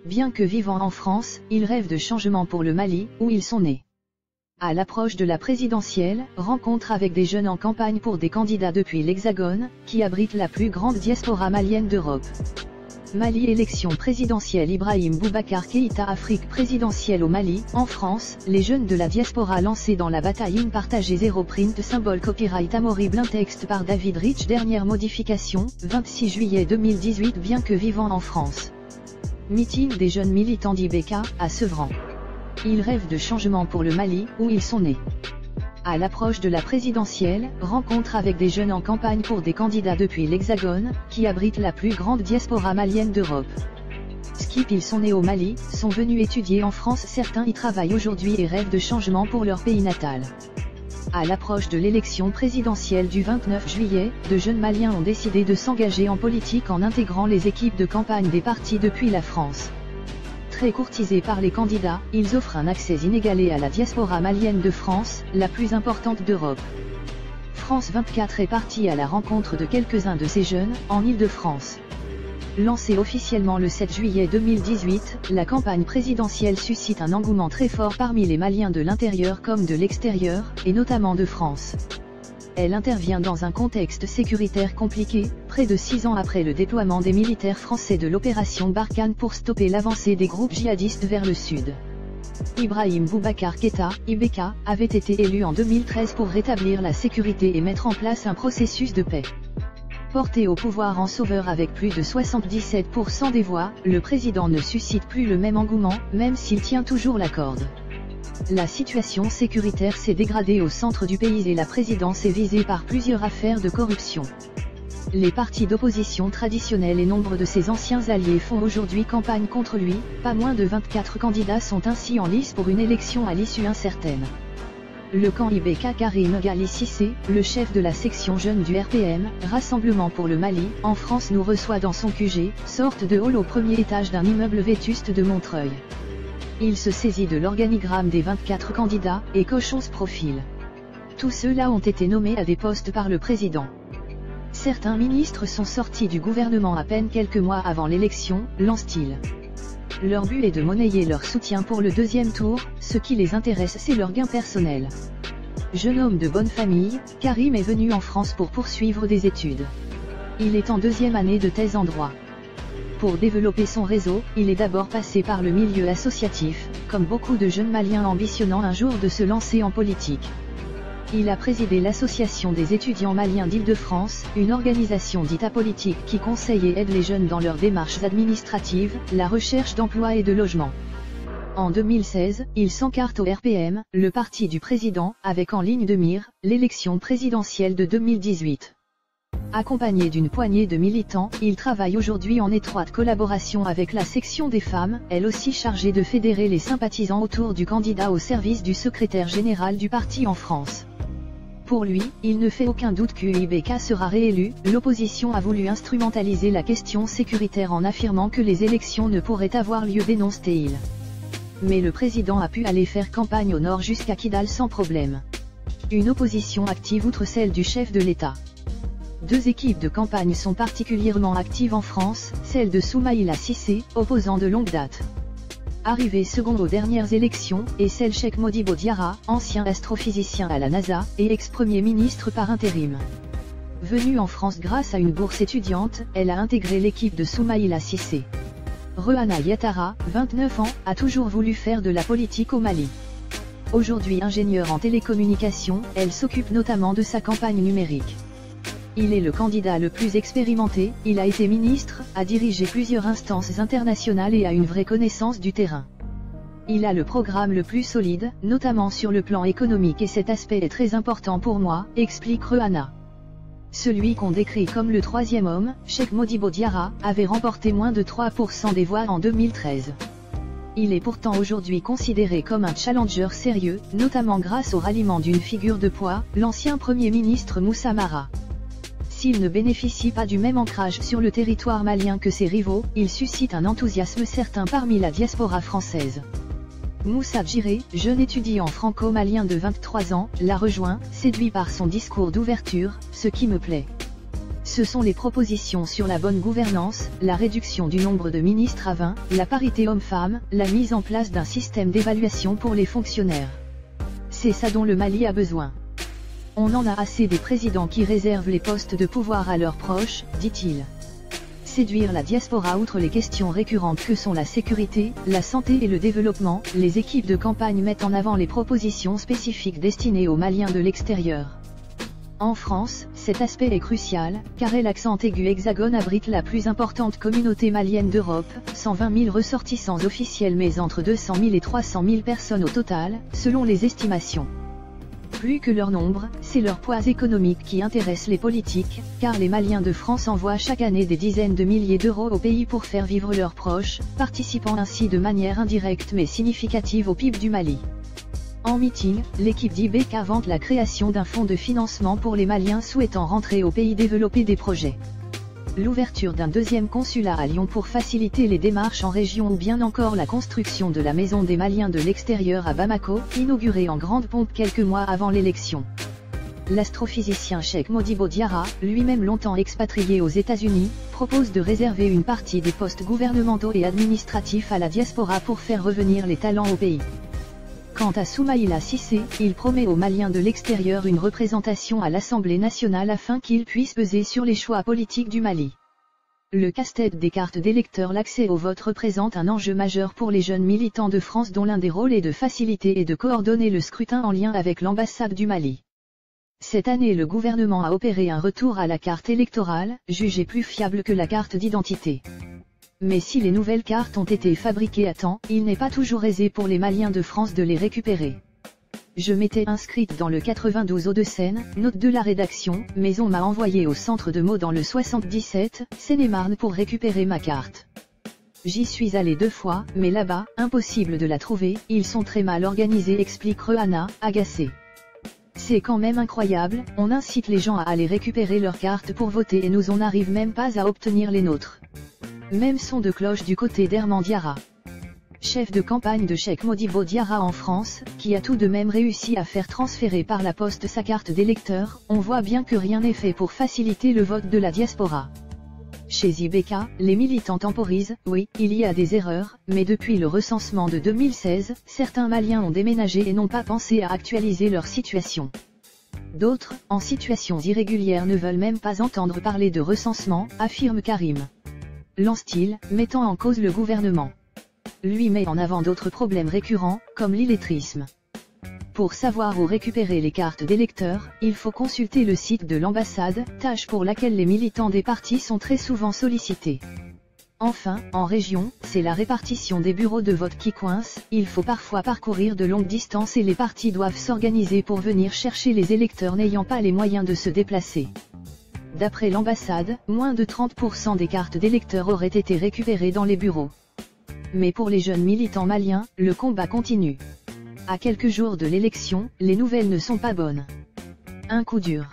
Bien que vivant en France, il rêve de changement pour le Mali, où ils sont nés. À l'approche de la présidentielle, rencontre avec des jeunes en campagne pour des candidats depuis l'Hexagone, qui abrite la plus grande diaspora malienne d'Europe. Mali élection présidentielle Ibrahim Boubacar Keïta Afrique présidentielle au Mali, en France, les jeunes de la diaspora lancés dans la bataille in partagée 0 print symbole copyright amourable texte par David Rich dernière modification, 26 juillet 2018 bien que vivant en France. Meeting des jeunes militants d'IBK, à Sevran. Ils rêvent de changement pour le Mali, où ils sont nés. À l'approche de la présidentielle, rencontre avec des jeunes en campagne pour des candidats depuis l'Hexagone, qui abrite la plus grande diaspora malienne d'Europe. Skip ils sont nés au Mali, sont venus étudier en France certains y travaillent aujourd'hui et rêvent de changement pour leur pays natal. À l'approche de l'élection présidentielle du 29 juillet, de jeunes Maliens ont décidé de s'engager en politique en intégrant les équipes de campagne des partis depuis la France. Très courtisés par les candidats, ils offrent un accès inégalé à la diaspora malienne de France, la plus importante d'Europe. France 24 est parti à la rencontre de quelques-uns de ces jeunes, en Île-de-France. Lancée officiellement le 7 juillet 2018, la campagne présidentielle suscite un engouement très fort parmi les Maliens de l'intérieur comme de l'extérieur, et notamment de France. Elle intervient dans un contexte sécuritaire compliqué, près de 6 ans après le déploiement des militaires français de l'opération Barkhane pour stopper l'avancée des groupes djihadistes vers le sud. Ibrahim Boubacar Keïta, IBK, avait été élu en 2013 pour rétablir la sécurité et mettre en place un processus de paix. Porté au pouvoir en sauveur avec plus de 77% des voix, le président ne suscite plus le même engouement, même s'il tient toujours la corde. La situation sécuritaire s'est dégradée au centre du pays et la présidence est visée par plusieurs affaires de corruption. Les partis d'opposition traditionnels et nombre de ses anciens alliés font aujourd'hui campagne contre lui, pas moins de 24 candidats sont ainsi en lice pour une élection à l'issue incertaine. Le camp IBK Karim Ghali Cissé, le chef de la section jeune du RPM, Rassemblement pour le Mali, en France nous reçoit dans son QG, sorte de hall au premier étage d'un immeuble vétuste de Montreuil. Il se saisit de l'organigramme des 24 candidats, et coche 11 profils. Tous ceux-là ont été nommés à des postes par le président. Certains ministres sont sortis du gouvernement à peine quelques mois avant l'élection, lance-t-il. Leur but est de monnayer leur soutien pour le deuxième tour, ce qui les intéresse c'est leur gain personnel. Jeune homme de bonne famille, Karim est venu en France pour poursuivre des études. Il est en deuxième année de thèse en droit. Pour développer son réseau, il est d'abord passé par le milieu associatif, comme beaucoup de jeunes Maliens ambitionnant un jour de se lancer en politique. Il a présidé l'association des étudiants maliens d'Île-de-France, une organisation dite apolitique qui conseille et aide les jeunes dans leurs démarches administratives, la recherche d'emploi et de logement. En 2016, il s'encarte au RPM, le parti du président, avec en ligne de mire, l'élection présidentielle de 2018. Accompagné d'une poignée de militants, il travaille aujourd'hui en étroite collaboration avec la section des femmes, elle aussi chargée de fédérer les sympathisants autour du candidat au service du secrétaire général du parti en France. Pour lui, il ne fait aucun doute que IBK sera réélu, l'opposition a voulu instrumentaliser la question sécuritaire en affirmant que les élections ne pourraient avoir lieu dénonce-t-il. Mais le président a pu aller faire campagne au nord jusqu'à Kidal sans problème. Une opposition active outre celle du chef de l'État. Deux équipes de campagne sont particulièrement actives en France, celle de Soumaïla Cissé, opposant de longue date. Arrivé second aux dernières élections, et celle Cheikh Modibo Diarra, ancien astrophysicien à la NASA, et ex-premier ministre par intérim. Venue en France grâce à une bourse étudiante, elle a intégré l'équipe de Soumaïla Cissé. Rehana Yattara, 29 ans, a toujours voulu faire de la politique au Mali. Aujourd'hui ingénieure en télécommunications, elle s'occupe notamment de sa campagne numérique. Il est le candidat le plus expérimenté, il a été ministre, a dirigé plusieurs instances internationales et a une vraie connaissance du terrain. Il a le programme le plus solide, notamment sur le plan économique et cet aspect est très important pour moi, explique Rehana. Celui qu'on décrit comme le troisième homme, Cheikh Modibo Diarra, avait remporté moins de 3% des voix en 2013. Il est pourtant aujourd'hui considéré comme un challenger sérieux, notamment grâce au ralliement d'une figure de poids, l'ancien Premier ministre Moussa Mara. S'il ne bénéficie pas du même ancrage sur le territoire malien que ses rivaux, il suscite un enthousiasme certain parmi la diaspora française. Moussa Djiré, jeune étudiant franco-malien de 23 ans, l'a rejoint, séduit par son discours d'ouverture, ce qui me plaît. Ce sont les propositions sur la bonne gouvernance, la réduction du nombre de ministres à 20, la parité homme-femme, la mise en place d'un système d'évaluation pour les fonctionnaires. C'est ça dont le Mali a besoin. On en a assez des présidents qui réservent les postes de pouvoir à leurs proches, dit-il. Séduire la diaspora. Outre les questions récurrentes que sont la sécurité, la santé et le développement, les équipes de campagne mettent en avant les propositions spécifiques destinées aux Maliens de l'extérieur. En France, cet aspect est crucial, car l'accent aigu Hexagone abrite la plus importante communauté malienne d'Europe, 120 000 ressortissants officiels mais entre 200 000 et 300 000 personnes au total, selon les estimations. Plus que leur nombre, c'est leur poids économique qui intéresse les politiques, car les Maliens de France envoient chaque année des dizaines de milliers d'euros au pays pour faire vivre leurs proches, participant ainsi de manière indirecte mais significative au PIB du Mali. En meeting, l'équipe d'IBK vante la création d'un fonds de financement pour les Maliens souhaitant rentrer au pays développer des projets. L'ouverture d'un deuxième consulat à Lyon pour faciliter les démarches en région ou bien encore la construction de la Maison des Maliens de l'extérieur à Bamako, inaugurée en grande pompe quelques mois avant l'élection. L'astrophysicien Cheikh Modibo Diarra, lui-même longtemps expatrié aux États-Unis, propose de réserver une partie des postes gouvernementaux et administratifs à la diaspora pour faire revenir les talents au pays. Quant à Soumaïla Cissé, il promet aux Maliens de l'extérieur une représentation à l'Assemblée nationale afin qu'ils puissent peser sur les choix politiques du Mali. Le casse-tête des cartes d'électeurs. L'accès au vote représente un enjeu majeur pour les jeunes militants de France dont l'un des rôles est de faciliter et de coordonner le scrutin en lien avec l'ambassade du Mali. Cette année, le gouvernement a opéré un retour à la carte électorale, jugée plus fiable que la carte d'identité. Mais si les nouvelles cartes ont été fabriquées à temps, il n'est pas toujours aisé pour les Maliens de France de les récupérer. Je m'étais inscrite dans le 92 Hauts-de-Seine, note de la rédaction, mais on m'a envoyé au centre de Meaux dans le 77, Seine-et-Marne pour récupérer ma carte. J'y suis allée 2 fois, mais là-bas, impossible de la trouver, ils sont très mal organisés, explique Rehana, agacée. C'est quand même incroyable, on incite les gens à aller récupérer leurs cartes pour voter et nous on n'arrive même pas à obtenir les nôtres. Même son de cloche du côté d'Herman Diarra, chef de campagne de Cheikh Modibo Diarra en France, qui a tout de même réussi à faire transférer par la poste sa carte d'électeur. On voit bien que rien n'est fait pour faciliter le vote de la diaspora. Chez IBK, les militants temporisent. Oui, il y a des erreurs, mais depuis le recensement de 2016, certains Maliens ont déménagé et n'ont pas pensé à actualiser leur situation. D'autres, en situation irrégulière, ne veulent même pas entendre parler de recensement, affirme Karim. Lance-t-il, mettant en cause le gouvernement. Lui met en avant d'autres problèmes récurrents, comme l'illettrisme. Pour savoir où récupérer les cartes d'électeurs, il faut consulter le site de l'ambassade, tâche pour laquelle les militants des partis sont très souvent sollicités. Enfin, en région, c'est la répartition des bureaux de vote qui coince, il faut parfois parcourir de longues distances et les partis doivent s'organiser pour venir chercher les électeurs n'ayant pas les moyens de se déplacer. D'après l'ambassade, moins de 30% des cartes d'électeurs auraient été récupérées dans les bureaux. Mais pour les jeunes militants maliens, le combat continue. À quelques jours de l'élection, les nouvelles ne sont pas bonnes. Un coup dur.